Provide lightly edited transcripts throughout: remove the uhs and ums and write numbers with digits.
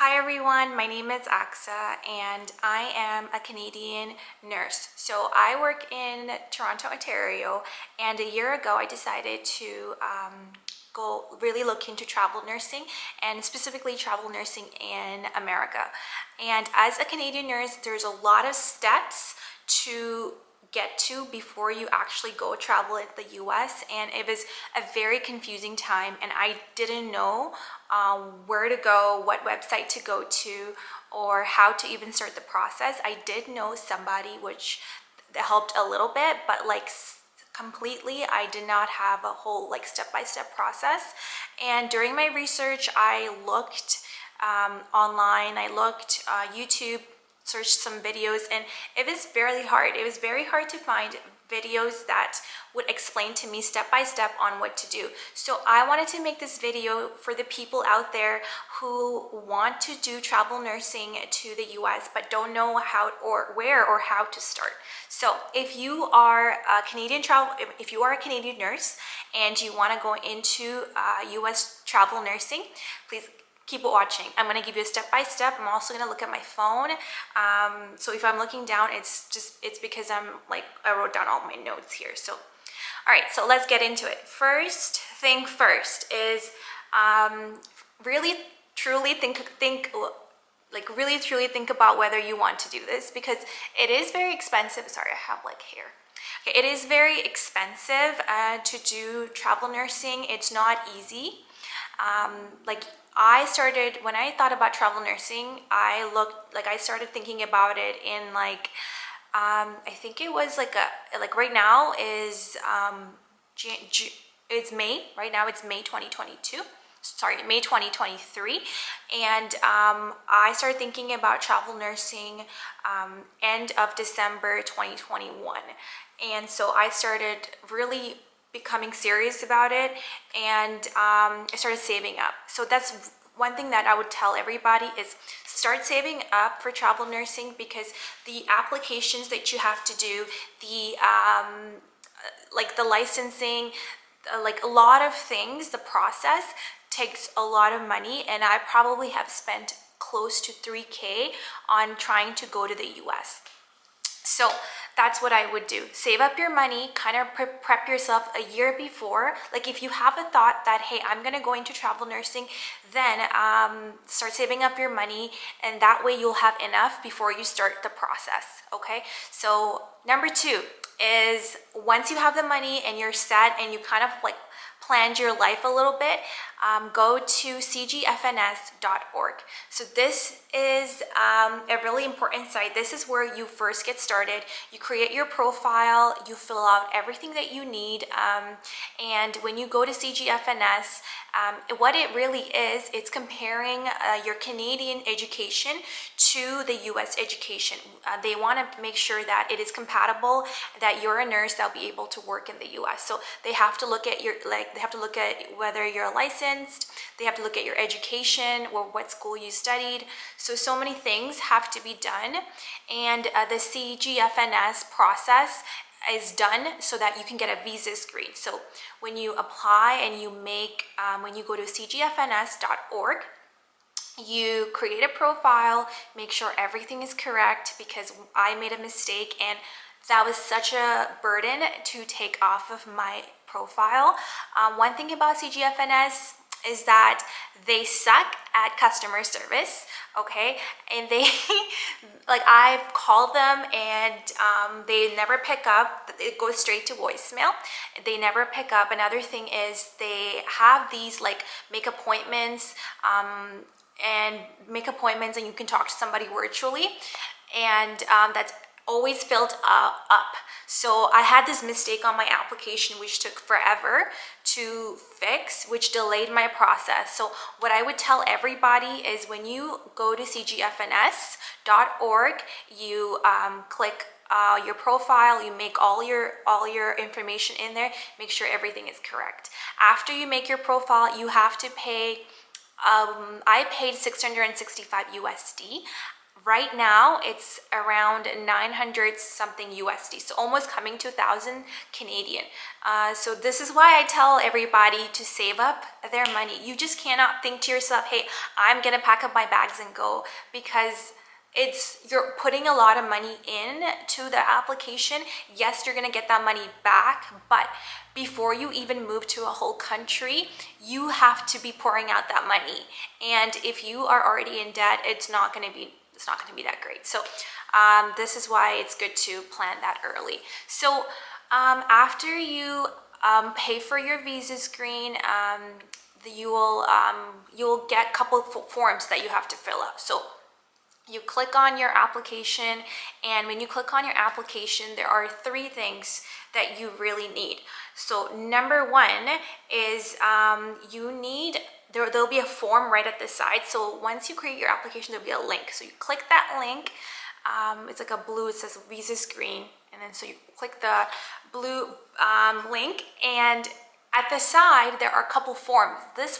Hi everyone, my name is Aksa and I am a Canadian nurse. So I work in Toronto, Ontario, and a year ago I decided to go really look into travel nursing, and specifically travel nursing in America. And as a Canadian nurse, there's a lot of steps to get to before you actually go travel in the US, and it was a very confusing time, and I didn't know where to go, what website to go to, or how to even start the process. I did know somebody which helped a little bit, but completely I did not have a whole step-by-step process. And during my research I looked online, I looked YouTube, searched some videos, and it was very hard. It was very hard to find videos that would explain to me step by step on what to do. So I wanted to make this video for the people out there who want to do travel nursing to the US but don't know how or where or how to start. So if you are a if you are a Canadian nurse and you want to go into US travel nursing, please keep watching. I'm going to give you a step-by-step. I'm also going to look at my phone. So if I'm looking down, it's because I wrote down all my notes here. So, all right, so let's get into it. First thing first is really truly think about whether you want to do this, because it is very expensive. Sorry, I have hair. Okay, it is very expensive to do travel nursing. It's not easy. When I thought about travel nursing, I started thinking about it in I think it was right now is it's May. Right now it's May 2022. Sorry, May 2023. And I started thinking about travel nursing end of December 2021. And so I started really becoming serious about it, and I started saving up. So that's one thing that I would tell everybody is start saving up for travel nursing, because the applications that you have to do, the licensing, a lot of things, the process takes a lot of money, and I probably have spent close to 3K on trying to go to the US. So that's what I would do. Save up your money, kind of prep yourself a year before. Like if you have a thought that, hey, I'm gonna go into travel nursing, then start saving up your money, and that way you'll have enough before you start the process, okay? So number two is, once you have the money and you're set and you kind of planned your life a little bit, go to cgfns.org. So this is a really important site. This is where you first get started. You create your profile, you fill out everything that you need, and when you go to CGFNS, what it really is, it's comparing your Canadian education to the US education. They want to make sure that it is compatible, that you're a nurse that'll be able to work in the US. So they have to look at they have to look at whether you're licensed, they have to look at your education or what school you studied. So many things have to be done, and the CGFNS process is done so that you can get a visa screen. So when you apply and you make, when you go to cgfns.org, you create a profile, make sure everything is correct, because I made a mistake and that was such a burden to take off of my profile. One thing about CGFNS is that they suck at customer service, okay? And they, I've called them and they never pick up. It goes straight to voicemail. They never pick up. Another thing is they have these make appointments and you can talk to somebody virtually, and that's always filled up. So I had this mistake on my application which took forever to fix, which delayed my process. So what I would tell everybody is, when you go to cgfns.org, you click your profile, you make all your information in there, make sure everything is correct. After you make your profile, you have to pay I paid $665 USD Right now, it's around 900 something USD, so almost coming to 1,000 Canadian. So this is why I tell everybody to save up their money. You just cannot think to yourself, hey, I'm gonna pack up my bags and go, because you're putting a lot of money in to the application. Yes, you're gonna get that money back, but before you even move to a whole country, you have to be pouring out that money. And if you are already in debt, it's not gonna be that great. So this is why it's good to plan that early. So after you pay for your visa screen, you'll get a couple of forms that you have to fill out. So you click on your application, and when you click on your application, there are 3 things that you really need. So number 1 is there'll be a form right at the side. So once you create your application, there'll be a link. So you click that link. It's like a blue, it says visa screen. And then so you click the blue link, and at the side, there are a couple forms. These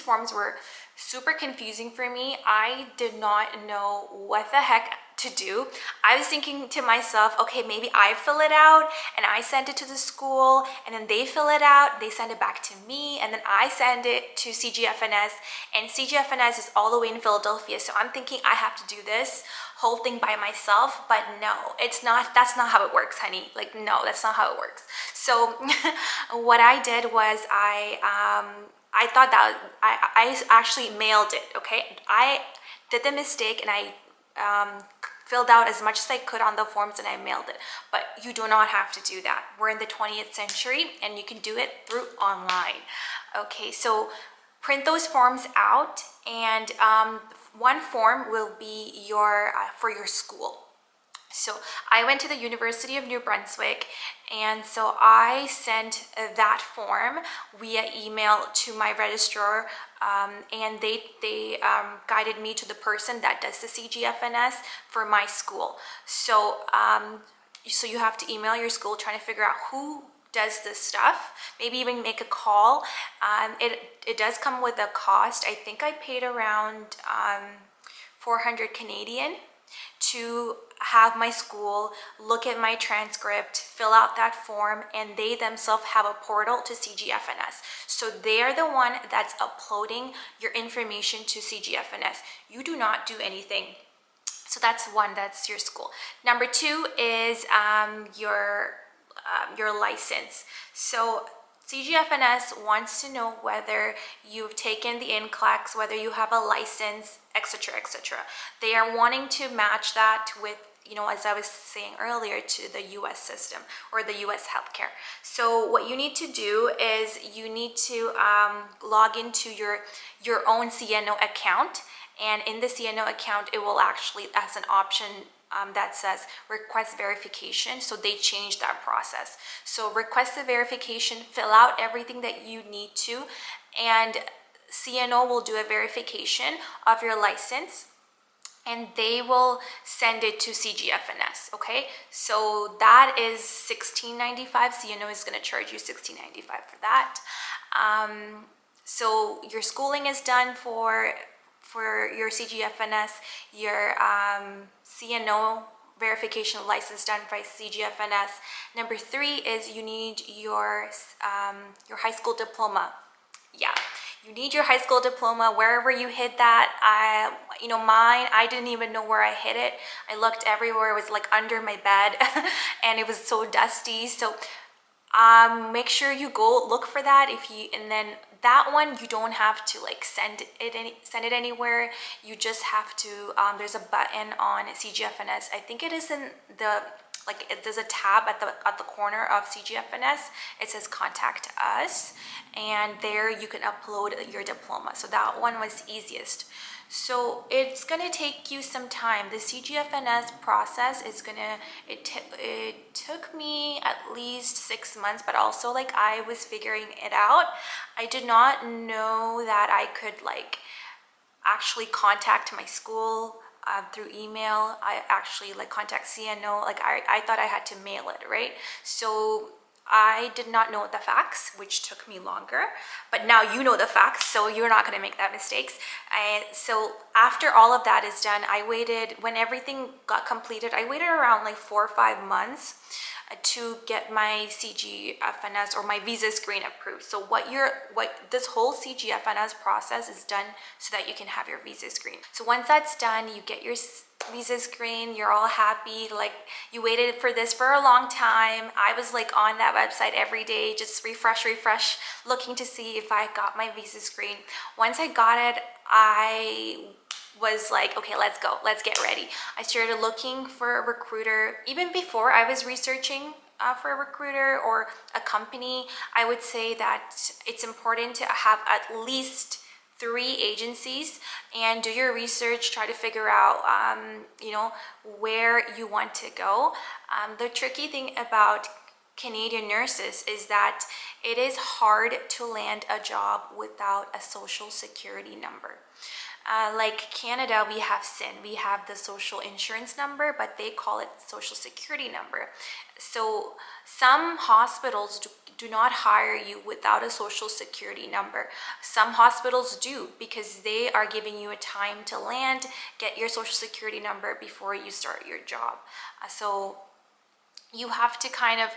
forms were super confusing for me. I did not know what the heck to do. I was thinking to myself, okay, maybe I fill it out and I send it to the school, and then they fill it out, they send it back to me, and then I send it to CGFNS, and CGFNS is all the way in Philadelphia. So I'm thinking I have to do this whole thing by myself, but no, that's not how it works, honey. Like, no, that's not how it works. So what I did was I thought that I actually mailed it, okay? I did the mistake, and I filled out as much as I could on the forms, and I mailed it. But you do not have to do that. We're in the 20th century, and you can do it through online. Okay, so print those forms out, and one form will be for your school. So I went to the University of New Brunswick, and so I sent that form via email to my registrar, and they guided me to the person that does the CGFNS for my school. So so you have to email your school trying to figure out who does this stuff, maybe even make a call. It does come with a cost. I think I paid around 400 Canadian to have my school look at my transcript, fill out that form, and they themselves have a portal to CGFNS. So they're the one that's uploading your information to CGFNS. You do not do anything. So that's one, that's your school. Number 2 is your license. So CGFNS wants to know whether you've taken the NCLEX, whether you have a license, etc., etc. They are wanting to match that with, as I was saying earlier, to the US system or the US healthcare. So what you need to do is you need to log into your own CNO account. And in the CNO account, it will actually, as an option that says request verification. So they changed that process. So request the verification, fill out everything that you need to, and CNO will do a verification of your license, and they will send it to CGFNS, okay? So that is $16.95. CNO is gonna charge you $16.95 for that. So your schooling is done for your CGFNS, your CNO verification license done by CGFNS. Number 3 is you need your high school diploma. Yeah, you need your high school diploma wherever you hid that. Mine, I didn't even know where I hid it. I looked everywhere. It was like under my bed and it was so dusty. So make sure you go look for that. And then that one, you don't have to like send it anywhere. You just have to, there's a button on CGFNS. I think it is in there's a tab at the corner of CGFNS. It says contact us, and there you can upload your diploma. So that one was easiest. So it's gonna take you some time. The CGFNS process is it took me at least 6 months, but also like I was figuring it out. I did not know that I could actually contact my school through email. I actually contact CNO. I thought I had to mail it, right? So I did not know the facts, which took me longer, but now you know the facts, so you're not going to make that mistakes. So after all of that is done, I waited, when everything got completed, I waited around like 4 or 5 months to get my CGFNS or my visa screen approved. So what this whole CGFNS process is done so that you can have your visa screen. So once that's done, you get your visa screen, you're all happy, like you waited for this for a long time. I was like on that website every day, just refresh, looking to see if I got my visa screen. Once I got it, I was like, okay, let's go, let's get ready. I started looking for a recruiter. Even before I was researching for a recruiter or a company, I would say that it's important to have at least 3 agencies and do your research, try to figure out where you want to go. The tricky thing about Canadian nurses is that it is hard to land a job without a social security number. Like Canada, we have SIN, we have the social insurance number, but they call it social security number. So some hospitals do not hire you without a social security number. Some hospitals do, because they are giving you a time to land, get your social security number before you start your job. So you have to kind of,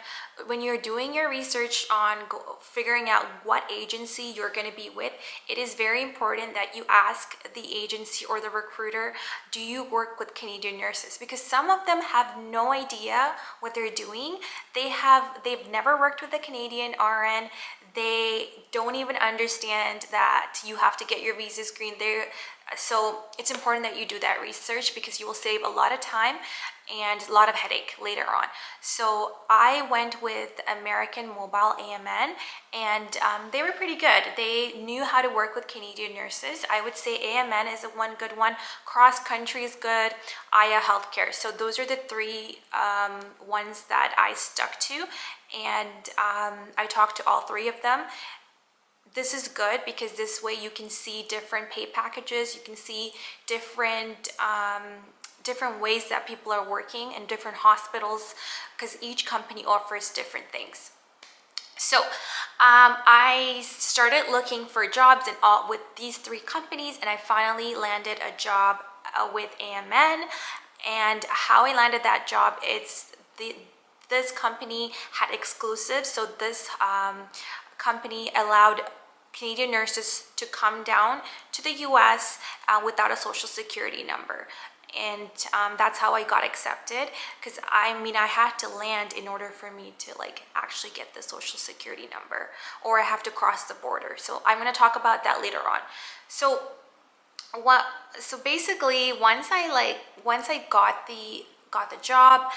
when you're doing your research on figuring out what agency you're going to be with, it is very important that you ask the agency or the recruiter, do you work with Canadian nurses? Because some of them have no idea what they're doing. They've never worked with a Canadian RN. They don't even understand that you have to get your visa screen there. So it's important that you do that research, because you will save a lot of time and a lot of headache later on. So I went with American Mobile AMN, and they were pretty good. They knew how to work with Canadian nurses. I would say AMN is one good one. Cross Country is good. Aya Healthcare. So those are the 3 ones that I stuck to, and I talked to all 3 of them. This is good because this way you can see different pay packages. You can see different ways that people are working in different hospitals, because each company offers different things. So I started looking for jobs with these 3 companies, and I finally landed a job with AMN. And how I landed that job, this company had exclusives. So this company allowed Canadian nurses to come down to the US without a social security number. And that's how I got accepted, because I had to land in order for me to actually get the social security number, or I have to cross the border. So I'm going to talk about that later on. So basically once I got the job,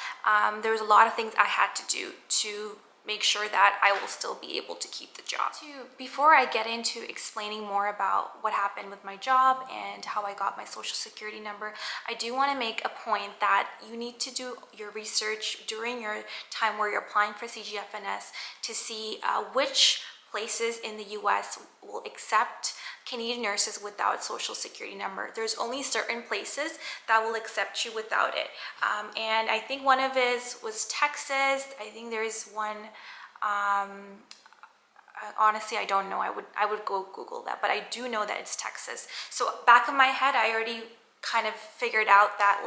there was a lot of things I had to do to make sure that I will still be able to keep the job. Before I get into explaining more about what happened with my job and how I got my social security number, I do want to make a point that you need to do your research during your time where you're applying for CGFNS to see which places in the US will accept Canadian nurses without social security number. There's only certain places that will accept you without it. And I think one of it was Texas. I think there's one, honestly, I don't know. I would go Google that, but I do know that it's Texas. So back of my head, I already kind of figured out that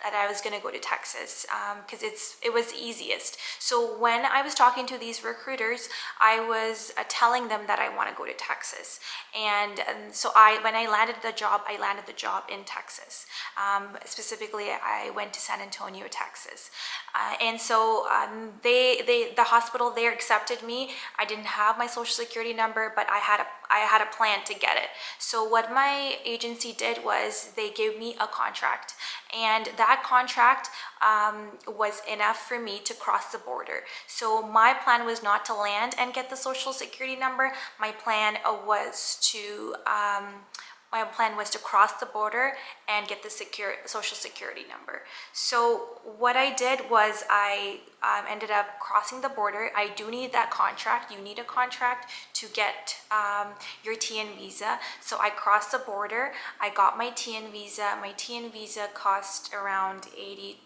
that I was going to go to Texas because it was easiest. So when I was talking to these recruiters, I was telling them that I want to go to Texas, and so when I landed the job in Texas. Specifically, I went to San Antonio, Texas, and so the hospital there accepted me. I didn't have my social security number, but I had a plan to get it. So what my agency did was they gave me a contract, and that contract was enough for me to cross the border. So my plan was not to land and get the social security number. My plan was to cross the border and get the social security number. So what I did was I ended up crossing the border. I do need that contract. You need a contract to get your TN visa. So I crossed the border. I got my TN visa. My TN visa cost around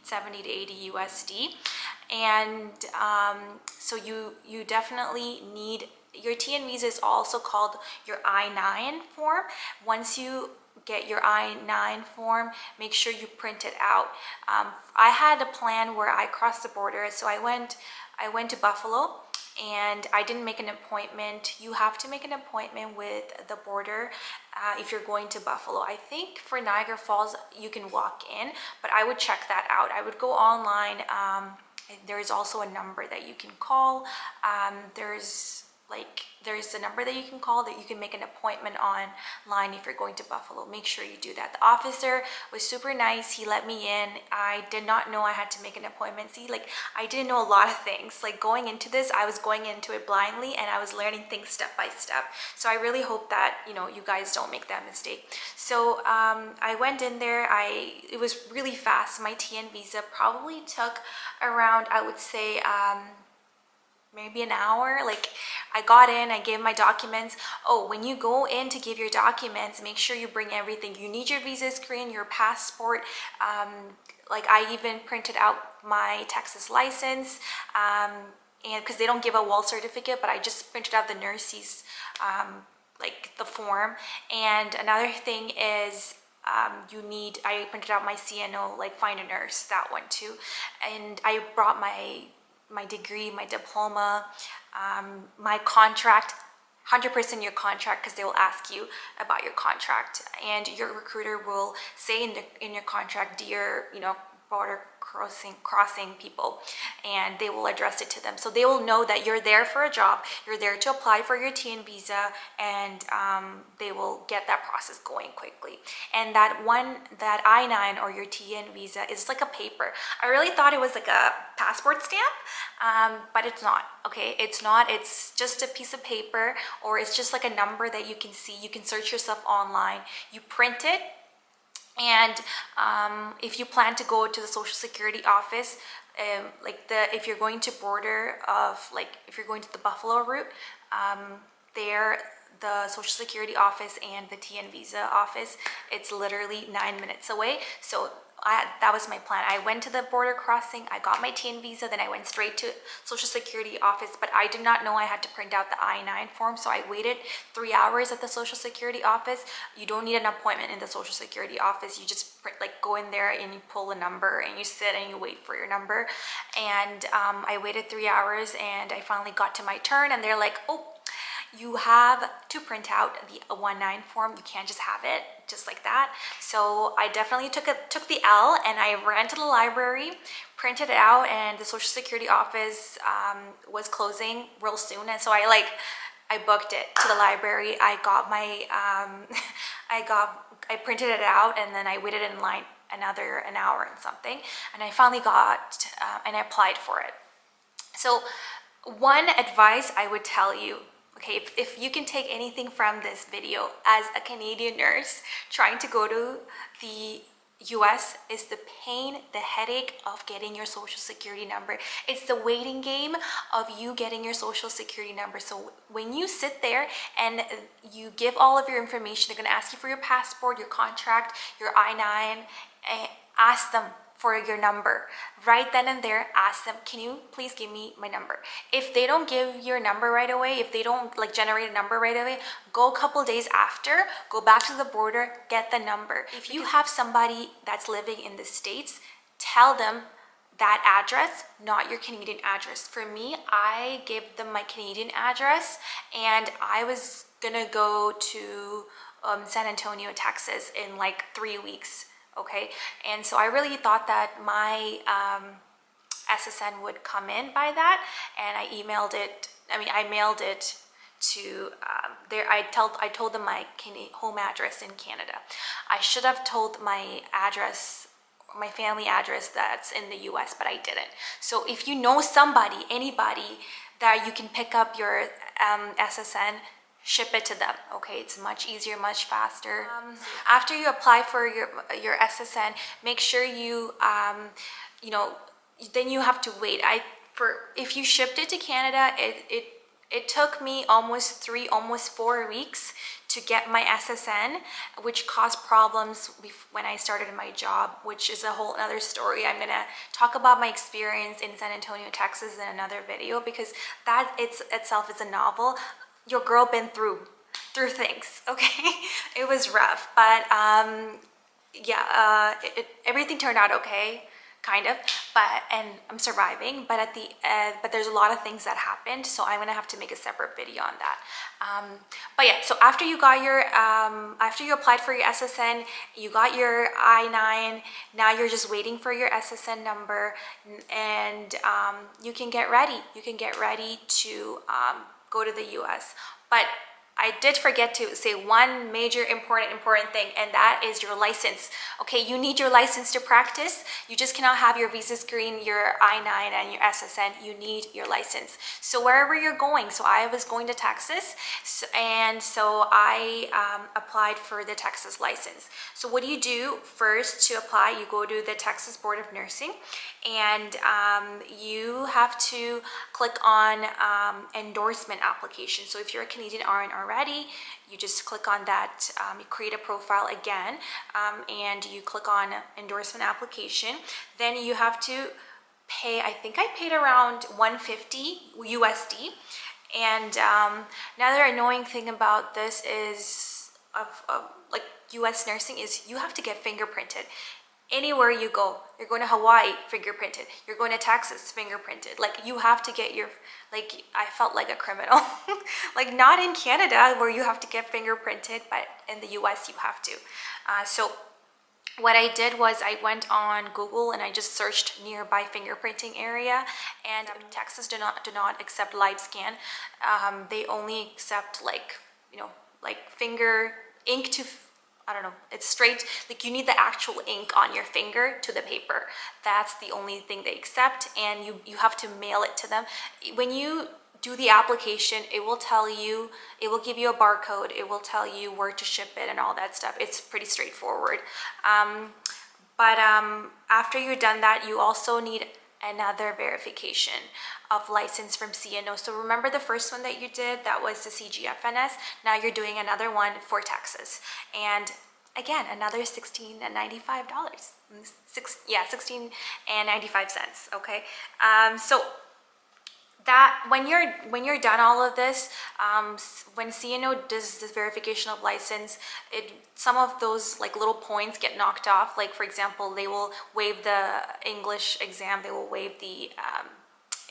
70 to 80 USD. And so you definitely need your TN visa is also called your I-9 form. Once you get your I-9 form, make sure you print it out. I had a plan where I crossed the border, so I went to Buffalo, and I didn't make an appointment. You have to make an appointment with the border if you're going to Buffalo. I think for Niagara Falls you can walk in, but I would check that out. I would go online. There's also a number that you can call. There's a number that you can call that you can make an appointment online if you're going to Buffalo. Make sure you do that. The officer was super nice. He let me in. I did not know I had to make an appointment. See, like, I didn't know a lot of things. Like, going into this, I was going into it blindly, and I was learning things step by step. So I really hope that, you know, you guys don't make that mistake. So I went in there. It was really fast. My TN visa probably took around, I would say, maybe an hour. Like, I got in, I gave my documents. Oh, when you go in to give your documents, make sure you bring everything. You need your visa screen, your passport. Like, I even printed out my Texas license, and because they don't give a wall certificate, but I just printed out the nurse's like the form. And another thing is I printed out my CNO, like find a nurse, that one too. And I brought my degree, my diploma, my contract, 100% your contract, because they will ask you about your contract, and your recruiter will say in your contract, dear, you know, border crossing people, and they will address it to them. So they will know that you're there for a job, you're there to apply for your TN visa, and they will get that process going quickly. And that I-9 or your TN visa is like a paper. I really thought it was like a passport stamp, but it's not. Okay, it's not. It's just a piece of paper, or it's just like a number that you can see. You can search yourself online, you print it. And if you plan to go to the Social Security office, if you're going to border of, like, if you're going to the Buffalo route, there, the Social Security office and the TN visa office, it's literally 9 minutes away. So that was my plan. I went to the border crossing, I got my TN visa, then I went straight to Social Security office, but I did not know I had to print out the I-9 form, so I waited 3 hours at the Social Security office. You don't need an appointment in the Social Security office. You just go in there and you pull a number and you sit and you wait for your number. And I waited 3 hours, and I finally got to my turn, and they're like, oh, you have to print out the 1-9 form. You can't just have it just like that. So I definitely took the L, and I ran to the library, printed it out, and the Social Security office was closing real soon, and so I booked it to the library. I got my I printed it out, and then I waited in line an hour and something, and I finally got and I applied for it. So one advice I would tell you, okay, if you can take anything from this video as a Canadian nurse trying to go to the US, is the pain, the headache of getting your Social Security number. It's the waiting game of you getting your Social Security number. So when you sit there and you give all of your information, they're gonna ask you for your passport, your contract, your I-9, and ask them for your number. Right then and there, ask them, can you please give me my number? If they don't give your number right away, if they don't generate a number right away, go a couple days after, go back to the border, get the number. If you have somebody that's living in the States, tell them that address, not your Canadian address. For me, I gave them my Canadian address, and I was gonna go to San Antonio, Texas in like 3 weeks. Okay, and so I really thought that my SSN would come in by that, and I mailed it to there. I told them my home address in Canada. I should have told my address, my family address that's in the US, but I didn't. So if you know anybody that you can pick up your SSN, ship it to them. Okay, it's much easier, much faster. After you apply for your SSN, make sure you then you have to wait. If you shipped it to Canada, It took me almost 4 weeks to get my SSN, which caused problems when I started my job, which is a whole other story. I'm gonna talk about my experience in San Antonio, Texas in another video, because that itself is a novel. Your girl been through things, okay? It was rough, but yeah, everything turned out okay, kind of, and I'm surviving, but but there's a lot of things that happened, so I'm gonna have to make a separate video on that. But yeah, so after you got your after you applied for your SSN, you got your I-9, now you're just waiting for your SSN number, and you can get ready to go to the US. But I did forget to say one major important thing, and that is your license. Okay, you need your license to practice. You just cannot have your visa screen, your I-9, and your SSN. You need your license. So wherever you're going, so I was going to Texas, and so I applied for the Texas license. So what do? First, to apply, you go to the Texas Board of Nursing, and you have to click on endorsement application. So if you're a Canadian RN already, you just click on that, you create a profile again, and you click on endorsement application. Then you have to pay, I think I paid around $150 USD. And another annoying thing about this is like US nursing is you have to get fingerprinted. Anywhere you go, you're going to Hawaii, fingerprinted. You're going to Texas, fingerprinted. Like, you have to get your, like, I felt like a criminal. Like, not in Canada where you have to get fingerprinted, but in the US you have to. So what I did was I went on Google and I just searched nearby fingerprinting area, and Texas do not accept live scan. They only accept, like, like finger ink to, I don't know, it's straight, like you need the actual ink on your finger to the paper. That's the only thing they accept, and you have to mail it to them. When you do the application, it will give you a barcode, it will tell you where to ship it and all that stuff. It's pretty straightforward. But after you're done that, you also need another verification of license from CNO. So remember the first one that you did, that was the CGFNS. Now you're doing another one for Texas. And again, another $16.95. $16.95, okay? So that when you're done all of this, when CNO does this verification of license, some of those like little points get knocked off. Like, for example, they will waive the English exam, they will waive the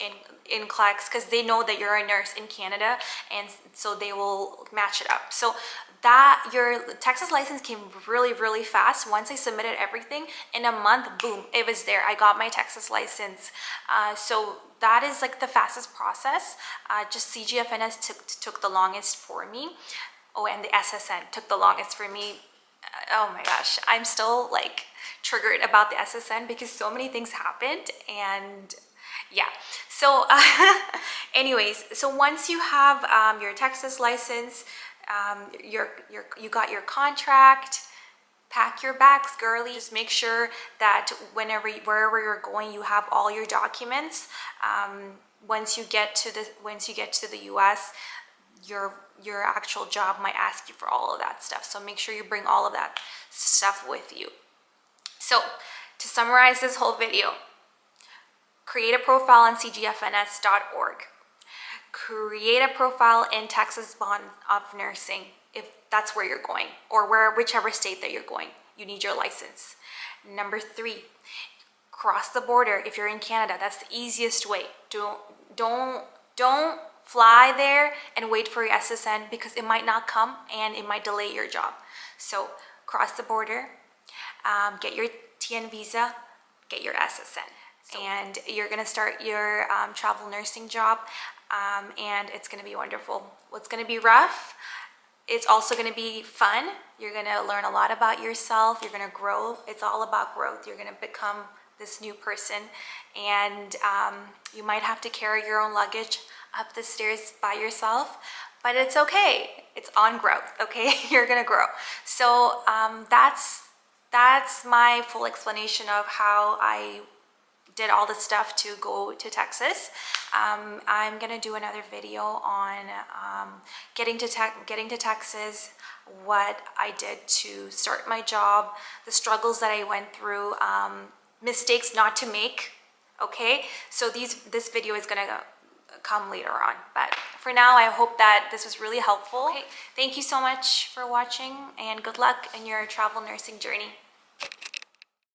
in NCLEX, because they know that you're a nurse in Canada, and so they will match it up. So that your Texas license came really fast. Once I submitted everything, in a month, boom, it was there. I got my Texas license. So that is like the fastest process. Just CGFNS took the longest for me. Oh, and the SSN took the longest for me. Oh my gosh, I'm still like triggered about the SSN because so many things happened, and yeah. So anyways, so once you have your Texas license, you got your contract, pack your bags, girly. Just make sure that wherever you're going, you have all your documents. Once you get to the US, your actual job might ask you for all of that stuff. So make sure you bring all of that stuff with you. So to summarize this whole video, create a profile on cgfns.org. Create a profile in Texas Board of Nursing if that's where you're going, or whichever state that you're going. You need your license. Number 3, cross the border. If you're in Canada, that's the easiest way. Don't fly there and wait for your SSN, because it might not come and it might delay your job. So cross the border, get your TN visa, get your SSN. And you're gonna start your travel nursing job, and it's gonna be wonderful. What's gonna be rough, it's also gonna be fun. You're gonna learn a lot about yourself, you're gonna grow. It's all about growth. You're gonna become this new person, and you might have to carry your own luggage up the stairs by yourself, but it's okay. It's on growth, okay? You're gonna grow. So that's my full explanation of how I did all the stuff to go to Texas. I'm gonna do another video on getting to Texas, what I did to start my job, the struggles that I went through, mistakes not to make. Okay, so this video is gonna come later on, but for now I hope that this was really helpful. Okay, thank you so much for watching, and good luck in your travel nursing journey.